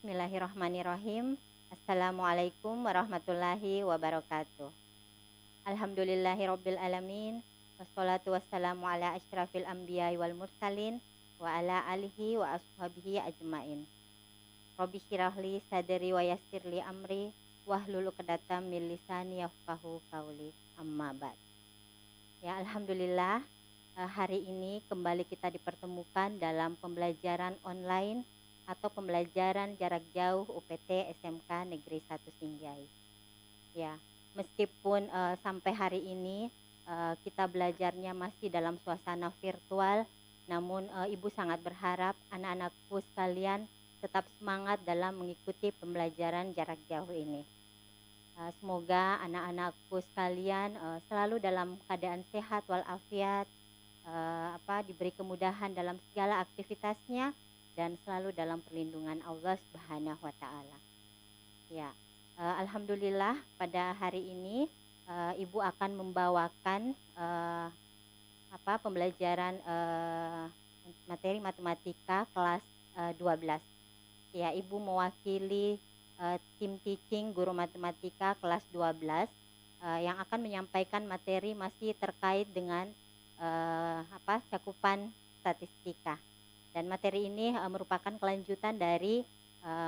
Bismillahirrahmanirrahim. Assalamualaikum warahmatullahi wabarakatuh. Alhamdulillahirabbil alamin. Wassalatu wassalamu ala asyrafil anbiya'i wal mursalin wa ala alihi wa ashabihi ajmain. Rabbi syrahli sadri wa yassirli amri wahlul 'uqdatam min lisani yafqahu qauli. Amma ba'd. Ya, alhamdulillah, hari ini kembali kita dipertemukan dalam pembelajaran online atau pembelajaran jarak jauh UPT SMK Negeri 1 Sinjai. Ya, meskipun sampai hari ini kita belajarnya masih dalam suasana virtual, namun Ibu sangat berharap anak-anakku sekalian tetap semangat dalam mengikuti pembelajaran jarak jauh ini. Semoga anak-anakku sekalian selalu dalam keadaan sehat walafiat, diberi kemudahan dalam segala aktivitasnya dan selalu dalam perlindungan Allah Subhanahu wa taala. Ya, alhamdulillah pada hari ini Ibu akan membawakan pembelajaran materi matematika kelas 12. Ya, Ibu mewakili tim teaching guru matematika kelas 12 yang akan menyampaikan materi masih terkait dengan cakupan statistika. Dan materi ini merupakan kelanjutan dari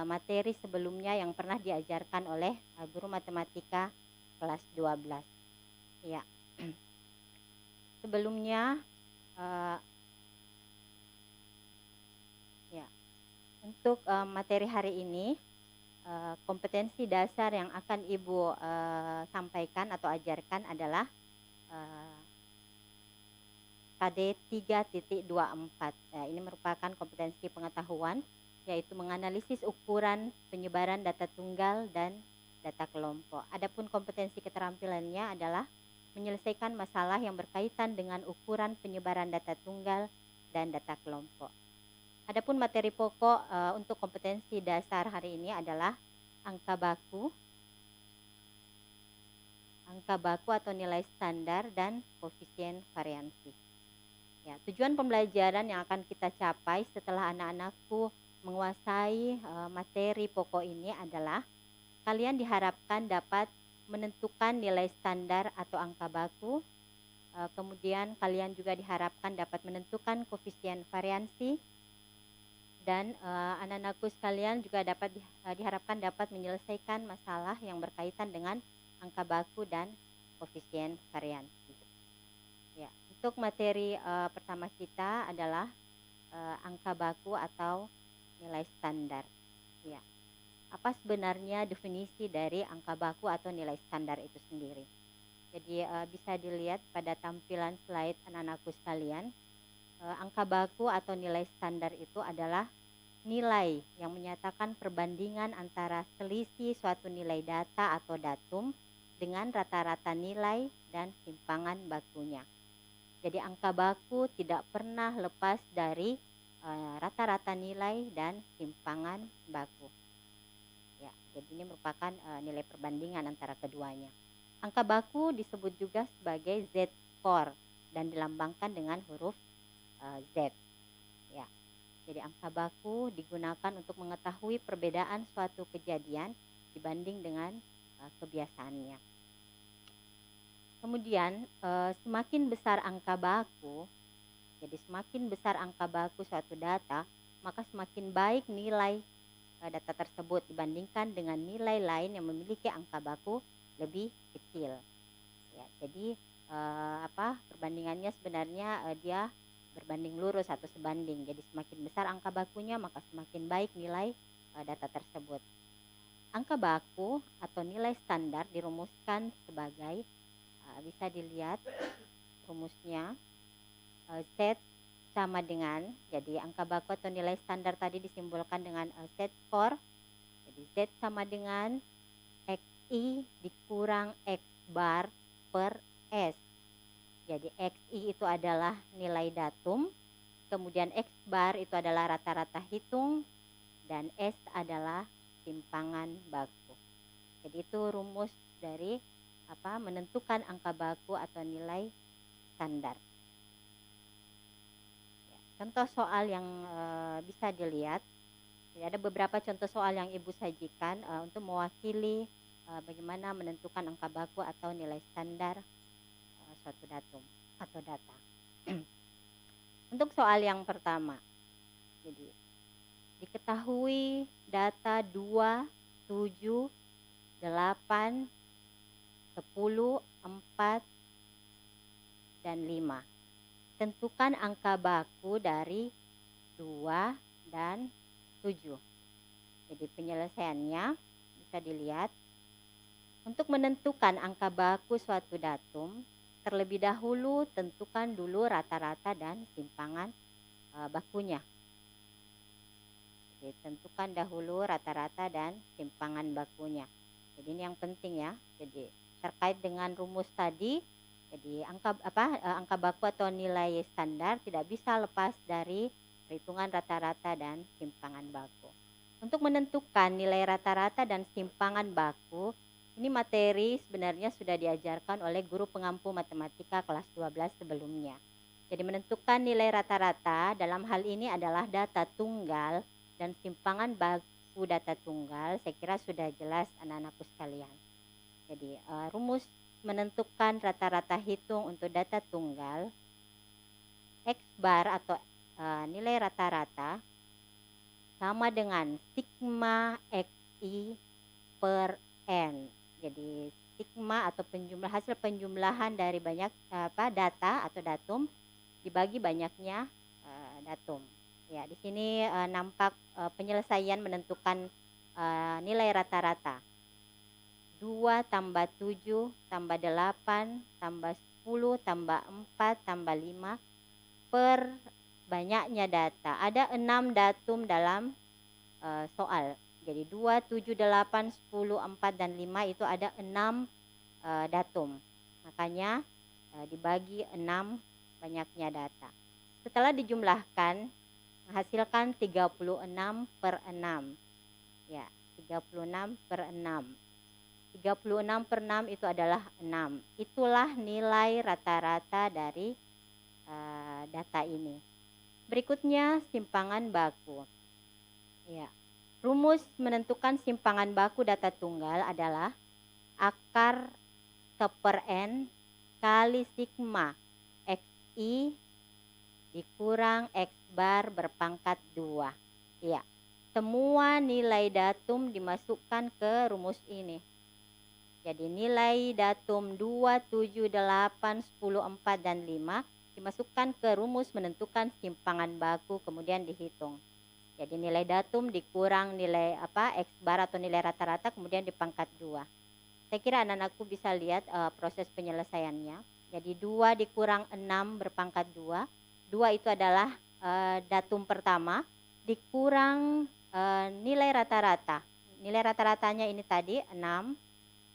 materi sebelumnya yang pernah diajarkan oleh guru matematika kelas 12. Ya. Sebelumnya untuk materi hari ini, kompetensi dasar yang akan Ibu sampaikan atau ajarkan adalah KD 3.24. Ini merupakan kompetensi pengetahuan, yaitu menganalisis ukuran penyebaran data tunggal dan data kelompok. Adapun kompetensi keterampilannya adalah menyelesaikan masalah yang berkaitan dengan ukuran penyebaran data tunggal dan data kelompok. Adapun materi pokok untuk kompetensi dasar hari ini adalah angka baku atau nilai standar dan koefisien variansi. Ya, tujuan pembelajaran yang akan kita capai setelah anak-anakku menguasai materi pokok ini adalah kalian diharapkan dapat menentukan nilai standar atau angka baku. Kemudian kalian juga diharapkan dapat menentukan koefisien variansi. Dan anak-anakku sekalian juga diharapkan dapat menyelesaikan masalah yang berkaitan dengan angka baku dan koefisien variansi. Ya, untuk materi pertama kita adalah angka baku atau nilai standar. Ya, apa sebenarnya definisi dari angka baku atau nilai standar itu sendiri? Jadi bisa dilihat pada tampilan slide anak-anakku sekalian. Angka baku atau nilai standar itu adalah nilai yang menyatakan perbandingan antara selisih suatu nilai data atau datum dengan rata-rata nilai dan simpangan bakunya. Jadi angka baku tidak pernah lepas dari rata-rata nilai dan simpangan baku. Ya, jadi ini merupakan nilai perbandingan antara keduanya. Angka baku disebut juga sebagai Z-score dan dilambangkan dengan huruf Z. Ya. Jadi angka baku digunakan untuk mengetahui perbedaan suatu kejadian dibanding dengan kebiasaannya. Kemudian semakin besar angka baku, jadi semakin besar angka baku suatu data, maka semakin baik nilai data tersebut dibandingkan dengan nilai lain yang memiliki angka baku lebih kecil. Ya, jadi perbandingannya sebenarnya dia berbanding lurus atau sebanding. Jadi semakin besar angka bakunya maka semakin baik nilai data tersebut. Angka baku atau nilai standar dirumuskan sebagai bisa dilihat rumusnya Z sama dengan, jadi angka baku atau nilai standar tadi disimbolkan dengan Z-score. Jadi Z sama dengan XI dikurang X bar per S. Jadi XI itu adalah nilai datum, kemudian X bar itu adalah rata-rata hitung, dan S adalah simpangan baku. Jadi itu rumus dari menentukan angka baku atau nilai standar. Ya, contoh soal yang bisa dilihat, Jadi ada beberapa contoh soal yang Ibu sajikan untuk mewakili bagaimana menentukan angka baku atau nilai standar suatu datum atau data. Untuk soal yang pertama, jadi diketahui data 2, 7, 8, 10, 4, dan 5. Tentukan angka baku dari 2 dan 7. Jadi penyelesaiannya bisa dilihat. Untuk menentukan angka baku suatu datum, terlebih dahulu tentukan dulu rata-rata dan simpangan bakunya. Jadi tentukan dahulu rata-rata dan simpangan bakunya. Jadi ini yang penting ya. Jadi terkait dengan rumus tadi, jadi angka baku atau nilai standar tidak bisa lepas dari perhitungan rata-rata dan simpangan baku. Untuk menentukan nilai rata-rata dan simpangan baku, ini materi sebenarnya sudah diajarkan oleh guru pengampu matematika kelas 12 sebelumnya. Jadi menentukan nilai rata-rata dalam hal ini adalah data tunggal dan simpangan baku data tunggal. Saya kira sudah jelas anak-anakku sekalian. Jadi rumus menentukan rata-rata hitung untuk data tunggal, X bar atau nilai rata-rata sama dengan sigma XI per N. Jadi sigma atau hasil penjumlahan dari banyak data atau datum dibagi banyaknya datum. Ya, di sini nampak penyelesaian menentukan nilai rata-rata. 2 tambah 7 tambah 8 tambah 10 tambah 4 tambah 5 per banyaknya data. Ada 6 datum dalam soal. Jadi 2, 7, 8, 10, 4, dan 5 itu ada 6 datum. Makanya dibagi 6 banyaknya data. Setelah dijumlahkan menghasilkan 36 per 6. Ya, 36 per 6. 36 per 6 itu adalah 6. Itulah nilai rata-rata dari data ini. Berikutnya simpangan baku. Ya. Rumus menentukan simpangan baku data tunggal adalah akar per N kali sigma XI dikurang X bar berpangkat 2. Ya. Semua nilai datum dimasukkan ke rumus ini. Jadi nilai datum 2, 7, 8, 10, 4, dan 5 dimasukkan ke rumus menentukan simpangan baku kemudian dihitung. Jadi nilai datum dikurang nilai X bar atau nilai rata-rata kemudian dipangkat 2. Saya kira anak-anakku bisa lihat proses penyelesaiannya. Jadi 2 dikurang 6 berpangkat 2. 2 itu adalah datum pertama dikurang nilai rata-rata. Nilai rata-ratanya ini tadi 6.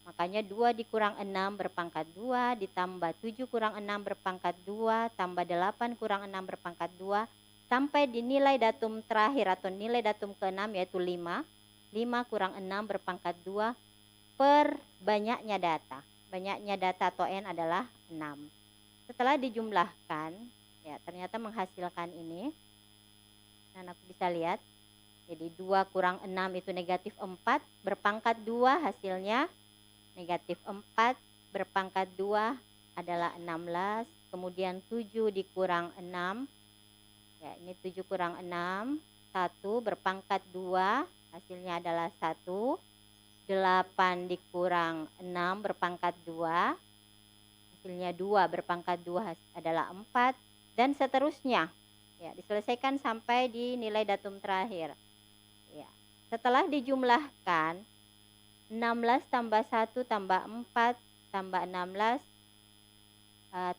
Makanya 2 dikurang 6 berpangkat 2 ditambah 7 kurang 6 berpangkat 2 tambah 8 kurang 6 berpangkat 2 sampai di nilai datum terakhir atau nilai datum ke-6 yaitu 5. 5 kurang 6 berpangkat 2 per banyaknya data. Banyaknya data atau N adalah 6. Setelah dijumlahkan, ya ternyata menghasilkan ini. Nah, aku bisa lihat. Jadi 2 kurang 6 itu negatif 4, berpangkat 2 hasilnya negatif 4, berpangkat 2 adalah 16, kemudian 7 dikurang 6, ya ini 7 kurang 6, 1 berpangkat 2, hasilnya adalah 1, 8 dikurang 6 berpangkat 2, hasilnya 2 berpangkat 2 adalah 4, dan seterusnya. Ya, diselesaikan sampai di nilai datum terakhir. Ya, setelah dijumlahkan 16 tambah 1 tambah 4 tambah 16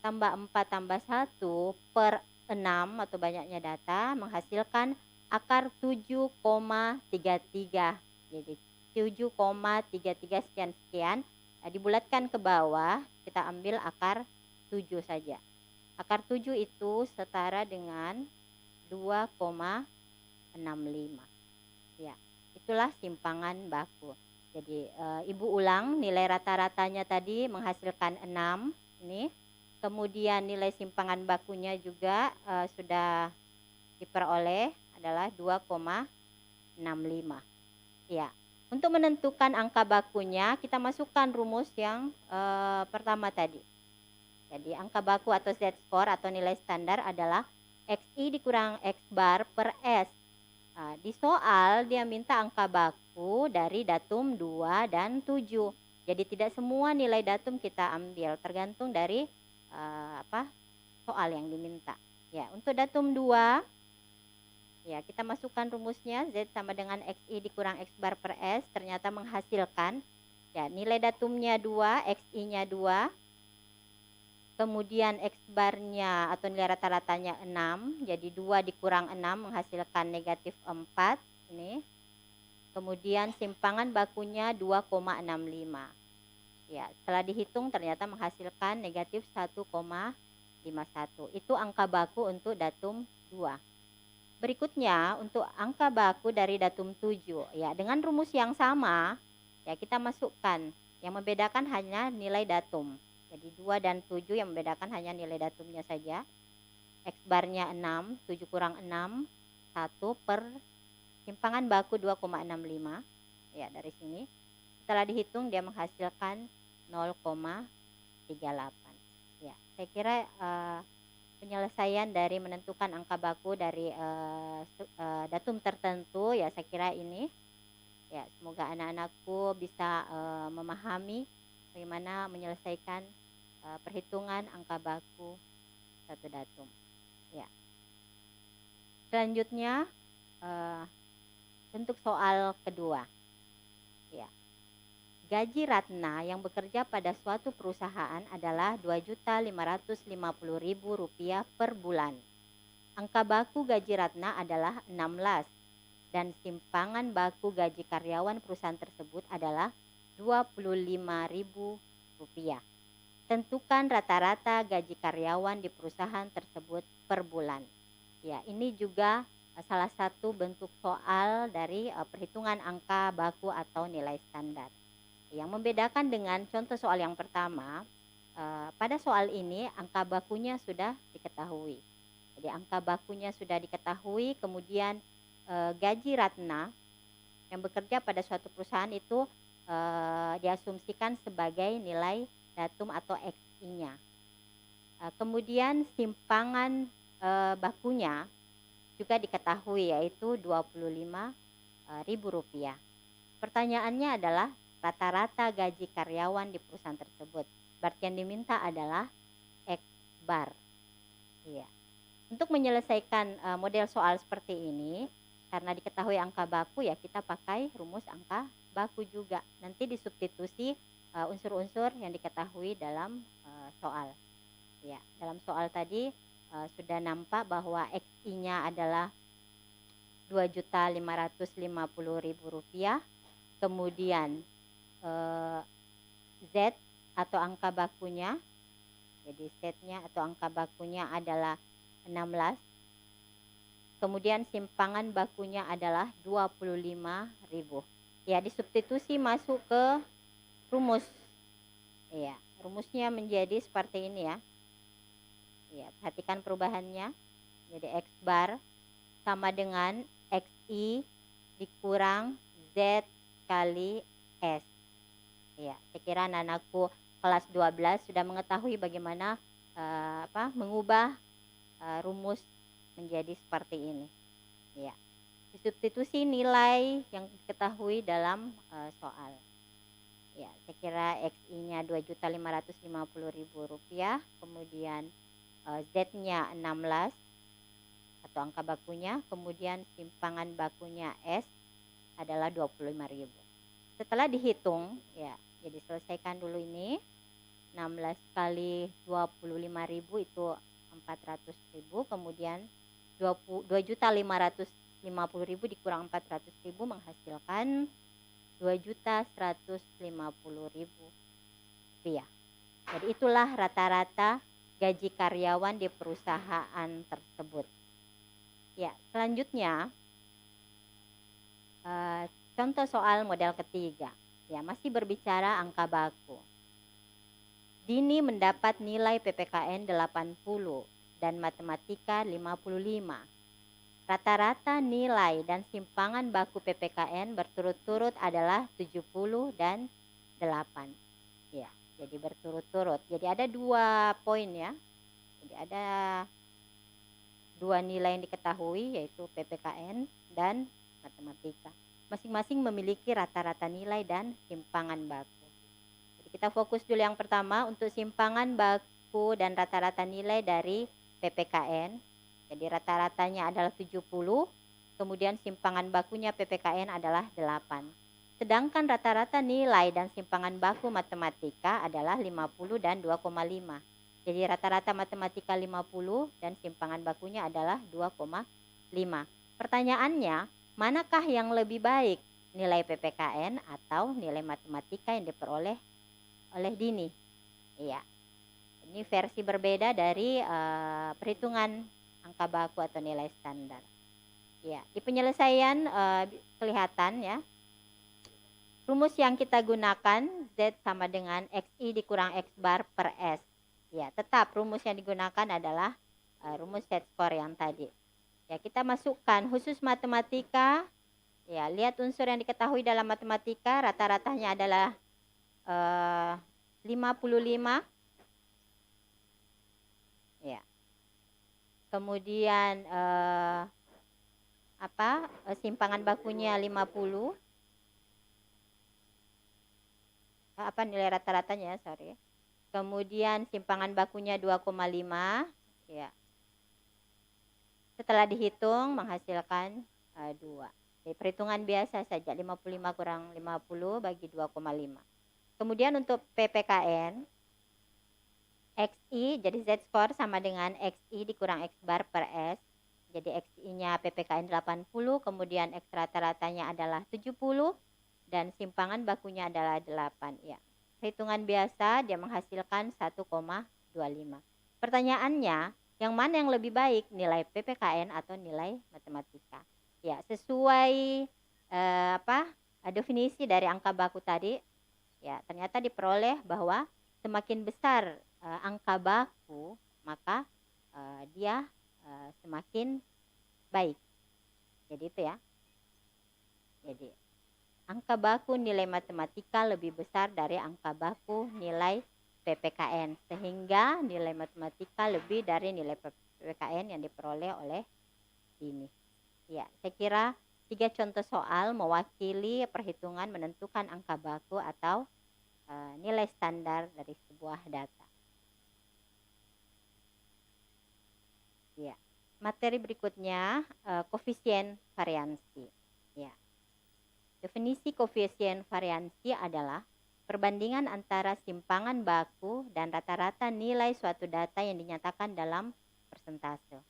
tambah 4 tambah 1 per 6 atau banyaknya data menghasilkan akar 7,33. Jadi 7,33 sekian-sekian. Nah, dibulatkan ke bawah, kita ambil akar 7 saja. Akar 7 itu setara dengan 2,65. Ya, itulah simpangan baku. Jadi Ibu ulang nilai rata-ratanya tadi menghasilkan 6 ini. Kemudian nilai simpangan bakunya juga sudah diperoleh adalah 2,65. Ya, untuk menentukan angka bakunya kita masukkan rumus yang pertama tadi. Jadi angka baku atau z-score atau nilai standar adalah xi dikurang x bar per s. Nah, di soal dia minta angka baku dari datum 2 dan 7. Jadi tidak semua nilai datum kita ambil, tergantung dari soal yang diminta. Ya, untuk datum 2 ya kita masukkan rumusnya z sama dengan xi dikurang x bar per s, ternyata menghasilkan ya nilai datumnya 2, xi-nya 2. Kemudian X barnya atau nilai rata-ratanya 6, jadi 2 dikurang 6 menghasilkan negatif 4 ini. Kemudian simpangan bakunya 2,65. Ya, setelah dihitung ternyata menghasilkan negatif 1,51. Itu angka baku untuk datum 2. Berikutnya untuk angka baku dari datum 7. Ya, dengan rumus yang sama ya kita masukkan. Yang membedakan hanya nilai datum. Jadi 2 dan 7 yang membedakan hanya nilai datumnya saja. X barnya 6, 7 kurang 6, 1 per simpangan baku 2,65. Ya, dari sini. Setelah dihitung dia menghasilkan 0,38. Ya, saya kira penyelesaian dari menentukan angka baku dari datum tertentu ya saya kira ini. Ya, semoga anak-anakku bisa memahami bagaimana menyelesaikan perhitungan angka baku satu datum. Ya. Selanjutnya untuk soal kedua. Ya. Gaji Ratna yang bekerja pada suatu perusahaan adalah Rp2.550.000 per bulan. Angka baku gaji Ratna adalah 16 dan simpangan baku gaji karyawan perusahaan tersebut adalah Rp25.000. Tentukan rata-rata gaji karyawan di perusahaan tersebut per bulan. Ya, ini juga salah satu bentuk soal dari perhitungan angka baku atau nilai standar. Yang membedakan dengan contoh soal yang pertama, pada soal ini angka bakunya sudah diketahui. Jadi angka bakunya sudah diketahui, kemudian gaji Ratna yang bekerja pada suatu perusahaan itu diasumsikan sebagai nilai datum atau xi-nya. Kemudian simpangan bakunya juga diketahui yaitu Rp25.000. Pertanyaannya adalah rata-rata gaji karyawan di perusahaan tersebut. Berarti yang diminta adalah X bar. Iya. Untuk menyelesaikan model soal seperti ini, karena diketahui angka baku ya kita pakai rumus angka baku juga. Nanti disubstitusi unsur-unsur yang diketahui dalam soal. Ya, dalam soal tadi sudah nampak bahwa xi-nya adalah Rp2.550.000. Kemudian Z atau angka bakunya, jadi Z-nya atau angka bakunya adalah 16. Kemudian simpangan bakunya adalah 25.000. Ya, disubstitusi masuk ke rumus. Ya, rumusnya menjadi seperti ini ya. Ya, perhatikan perubahannya. Jadi X bar sama dengan XI dikurang Z kali S. Ya, saya kira anak-anakku kelas 12 sudah mengetahui bagaimana mengubah rumus menjadi seperti ini. Ya. Disubstitusi nilai yang diketahui dalam soal. Ya, saya kira XI-nya Rp2.550.000, kemudian Z-nya 16 atau angka bakunya, kemudian simpangan bakunya S adalah 25.000. Setelah dihitung, ya, jadi selesaikan dulu ini. 16 kali 25.000 itu 400.000, kemudian 2.550.000 dikurang 400.000 menghasilkan Rp2.150.000. Jadi itulah rata-rata gaji karyawan di perusahaan tersebut. Ya, selanjutnya contoh soal model ketiga. Ya, masih berbicara angka baku. Dini mendapat nilai PPKN 80 dan matematika 55. Rata-rata nilai dan simpangan baku PPKN berturut-turut adalah 70 dan 8. Ya, jadi berturut-turut. Jadi ada 2 poin ya. Jadi ada 2 nilai yang diketahui yaitu PPKN dan matematika. Masing-masing memiliki rata-rata nilai dan simpangan baku. Jadi kita fokus dulu yang pertama untuk simpangan baku dan rata-rata nilai dari PPKN. Jadi rata-ratanya adalah 70, kemudian simpangan bakunya PPKN adalah 8. Sedangkan rata-rata nilai dan simpangan baku matematika adalah 50 dan 2,5. Jadi rata-rata matematika 50 dan simpangan bakunya adalah 2,5. Pertanyaannya, manakah yang lebih baik? Nilai PPKN atau nilai matematika yang diperoleh oleh Dini? Iya. Ini versi berbeda dari perhitungan angka baku atau nilai standar. Ya, di penyelesaian kelihatan ya. Rumus yang kita gunakan Z sama dengan XI dikurang X bar per S. Ya, tetap rumus yang digunakan adalah rumus set score yang tadi. Ya, kita masukkan khusus matematika. Ya, lihat unsur yang diketahui dalam matematika, rata-ratanya adalah 55. Ya. Kemudian simpangan bakunya 50. Nilai rata-ratanya, sorry. Kemudian simpangan bakunya 2,5. Ya. Setelah dihitung menghasilkan 2. Jadi perhitungan biasa saja, 55 kurang 50 bagi 2,5. Kemudian untuk PPKN, XI, jadi Z score sama dengan XI dikurang X bar per S. Jadi XI-nya PPKN 80, kemudian X rata-ratanya adalah 70, dan simpangan bakunya adalah 8. Ya. Perhitungan biasa dia menghasilkan 1,25. Pertanyaannya, yang mana yang lebih baik, nilai PPKN atau nilai matematika? Ya, sesuai definisi dari angka baku tadi, ya ternyata diperoleh bahwa semakin besar angka baku, maka dia semakin baik. Jadi itu ya. Jadi angka baku nilai matematika lebih besar dari angka baku nilai PPKN, sehingga nilai matematika lebih dari nilai PPKN yang diperoleh oleh ini. Ya, saya kira 3 contoh soal mewakili perhitungan menentukan angka baku atau nilai standar dari sebuah data. Ya, materi berikutnya koefisien variansi. Ya. Definisi koefisien variansi adalah perbandingan antara simpangan baku dan rata-rata nilai suatu data yang dinyatakan dalam persentase.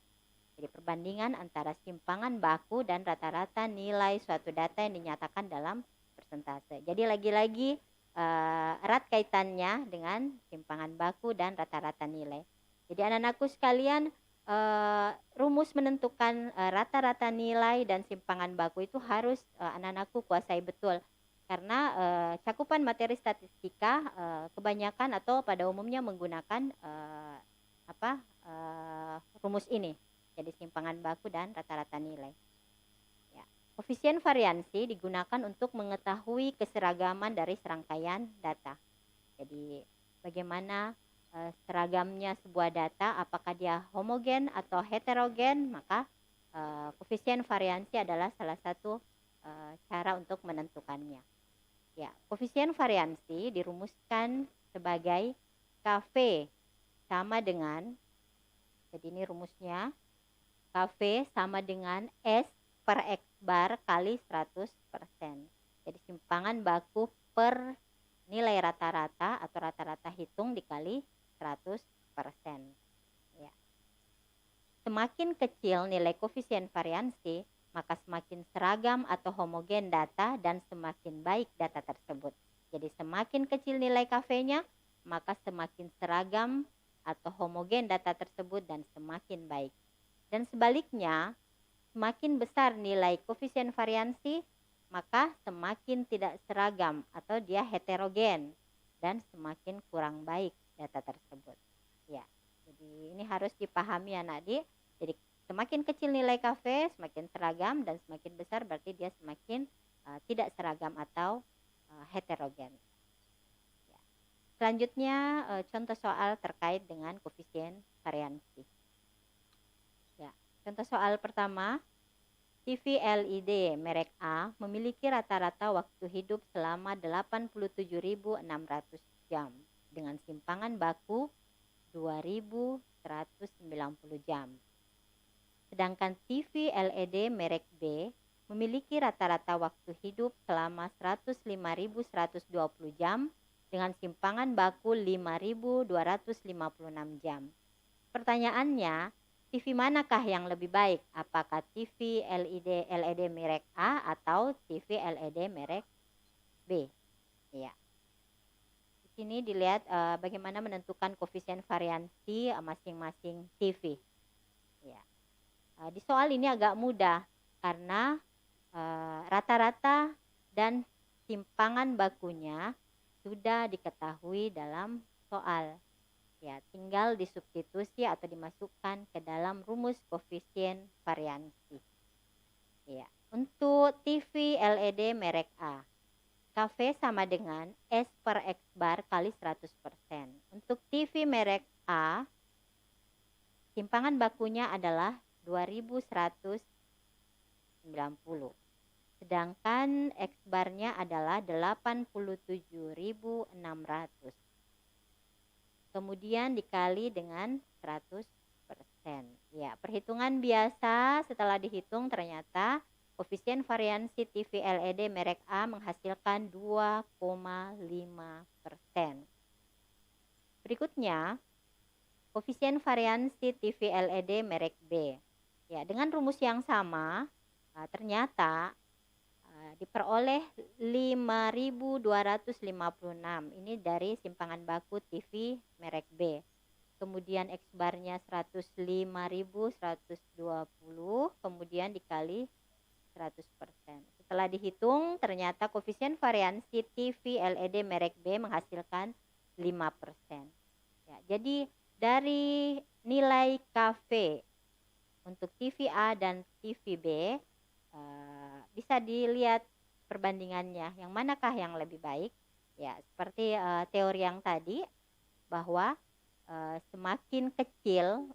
Jadi perbandingan antara simpangan baku dan rata-rata nilai suatu data yang dinyatakan dalam persentase. Jadi lagi-lagi erat kaitannya dengan simpangan baku dan rata-rata nilai. Jadi anak-anakku sekalian, rumus menentukan rata-rata nilai dan simpangan baku itu harus anak-anakku kuasai betul, karena cakupan materi statistika kebanyakan atau pada umumnya menggunakan rumus ini. Jadi simpangan baku dan rata-rata nilai. Ya. Koefisien variansi digunakan untuk mengetahui keseragaman dari serangkaian data. Jadi bagaimana seragamnya sebuah data, apakah dia homogen atau heterogen, maka koefisien variansi adalah salah satu cara untuk menentukannya. Ya, koefisien variansi dirumuskan sebagai KV sama dengan, jadi ini rumusnya, KV sama dengan S per X bar kali 100%. Jadi simpangan baku per nilai rata-rata atau rata-rata hitung dikali 100%. Ya. Semakin kecil nilai koefisien variansi, maka semakin seragam atau homogen data dan semakin baik data tersebut. Jadi semakin kecil nilai KV-nya, maka semakin seragam atau homogen data tersebut dan semakin baik. Dan sebaliknya, semakin besar nilai koefisien variansi, maka semakin tidak seragam atau dia heterogen dan semakin kurang baik data tersebut. Ya, jadi ini harus dipahami anak-adik. Jadi Semakin kecil nilai Kv semakin seragam, dan semakin besar berarti dia semakin tidak seragam atau heterogen. Ya. Selanjutnya contoh soal terkait dengan koefisien variansi. Ya. Contoh soal pertama, TV LED merek A memiliki rata-rata waktu hidup selama 87.600 jam dengan simpangan baku 2.190 jam. Sedangkan TV LED merek B memiliki rata-rata waktu hidup selama 105.120 jam dengan simpangan baku 5.256 jam. Pertanyaannya, TV manakah yang lebih baik? Apakah TV LED merek A atau TV LED merek B? Ya. Di sini dilihat bagaimana menentukan koefisien variansi masing-masing TV. Ya. Di soal ini agak mudah karena rata-rata dan simpangan bakunya sudah diketahui dalam soal. Ya, tinggal disubstitusi atau dimasukkan ke dalam rumus koefisien variansi. Ya, untuk TV LED merek A, Kv sama dengan S per X bar kali 100%. Untuk TV merek A, simpangan bakunya adalah 2190. Sedangkan X barnya adalah 87.600. Kemudian dikali dengan 100%. Ya, perhitungan biasa setelah dihitung ternyata koefisien variansi TV LED merek A menghasilkan 2,5%. Berikutnya, koefisien variansi TV LED merek B. Ya, dengan rumus yang sama, ternyata diperoleh 5.256. Ini dari simpangan baku TV merek B. Kemudian X barnya 105.120, kemudian dikali 100%. Setelah dihitung, ternyata koefisien variansi TV LED merek B menghasilkan 5%. Ya, jadi dari nilai Kv untuk TV A dan TV B bisa dilihat perbandingannya, yang manakah yang lebih baik. Ya, seperti teori yang tadi bahwa semakin kecil,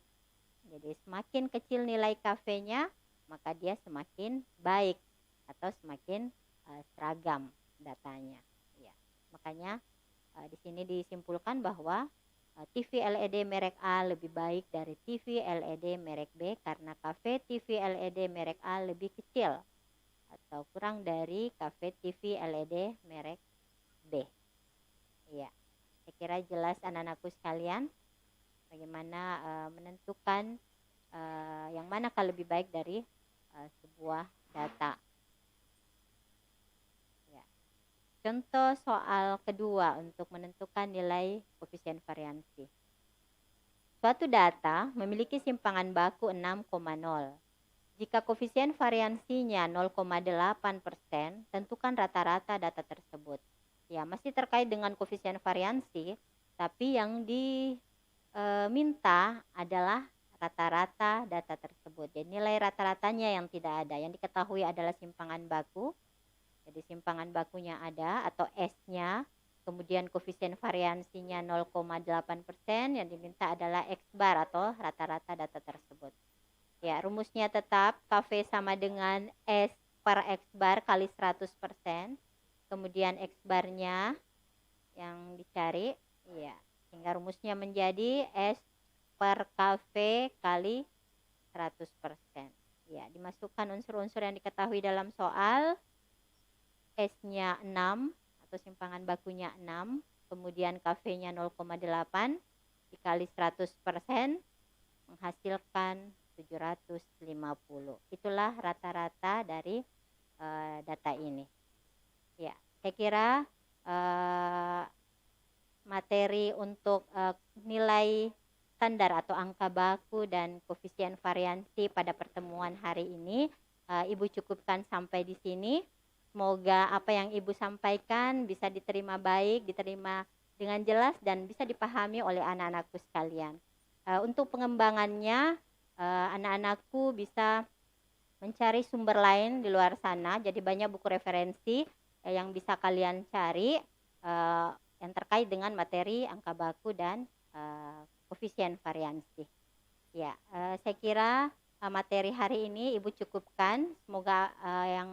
jadi semakin kecil nilai Kv-nya maka dia semakin baik atau semakin seragam datanya. Ya, makanya di sini disimpulkan bahwa TV LED merek A lebih baik dari TV LED merek B karena Kv TV LED merek A lebih kecil atau kurang dari Kv TV LED merek B. Ya, saya kira jelas anak-anakku sekalian bagaimana menentukan yang manakah lebih baik dari sebuah data. Ya. Contoh soal kedua untuk menentukan nilai koefisien variansi. Suatu data memiliki simpangan baku 6,0. Jika koefisien variansinya 0,8%, tentukan rata-rata data tersebut. Ya, masih terkait dengan koefisien variansi, tapi yang diminta adalah rata-rata data tersebut. Jadi nilai rata-ratanya yang tidak ada. Yang diketahui adalah simpangan baku. Jadi simpangan bakunya ada atau S-nya. Kemudian koefisien variansinya 0,8%, yang diminta adalah X bar atau rata-rata data tersebut. Ya, rumusnya tetap Kv sama dengan S per X bar kali 100%. Kemudian X barnya yang dicari, ya, sehingga rumusnya menjadi S per Kv kali 100%. Ya, dimasukkan unsur-unsur yang diketahui dalam soal. S-nya 6 atau simpangan bakunya 6, kemudian Kv-nya 0,8 dikali 100% menghasilkan 750. Itulah rata-rata dari data ini. Ya, saya kira materi untuk nilai standar atau angka baku dan koefisien variansi pada pertemuan hari ini Ibu cukupkan sampai di sini. Semoga apa yang Ibu sampaikan bisa diterima baik, diterima dengan jelas dan bisa dipahami oleh anak-anakku sekalian. Untuk pengembangannya anak-anakku bisa mencari sumber lain di luar sana. Jadi banyak buku referensi yang bisa kalian cari yang terkait dengan materi angka baku dan koefisien variansi. Ya, saya kira materi hari ini Ibu cukupkan. Semoga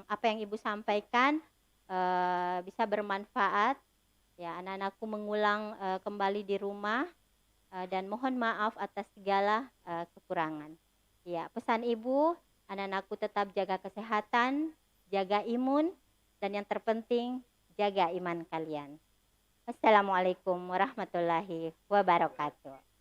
apa yang Ibu sampaikan bisa bermanfaat. Ya, anak-anakku mengulang kembali di rumah dan mohon maaf atas segala kekurangan. Ya, pesan Ibu, anak-anakku tetap jaga kesehatan, jaga imun, dan yang terpenting jaga iman kalian. Assalamualaikum warahmatullahi wabarakatuh.